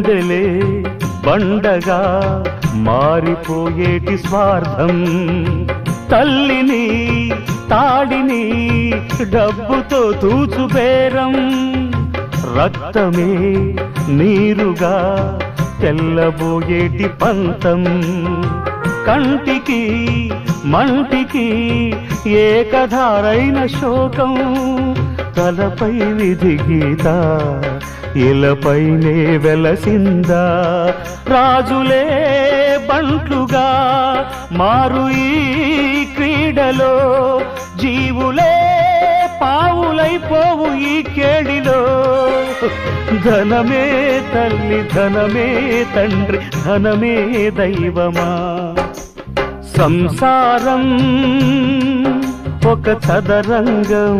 గుండెలే బండగా మారిపోయేటి స్వార్థం, తల్లిని తాడిని డబ్బుతో తూచుబేరం, రక్తమే నీరుగా తెల్లబోయేటి పంతం, కంటికి మంటికి ఏకధారైన శోకం, తలపై విధి గీత ఇలపైనే వెలసిందా, రాజులే బంట్లుగా మారు ఈ క్రీడలో, జీవులే పావులైపోవు ఈ కేడిలో, ధనమే తల్లి ధనమే తండ్రి ధనమే దైవమా, సంసారం ఒక చదరంగం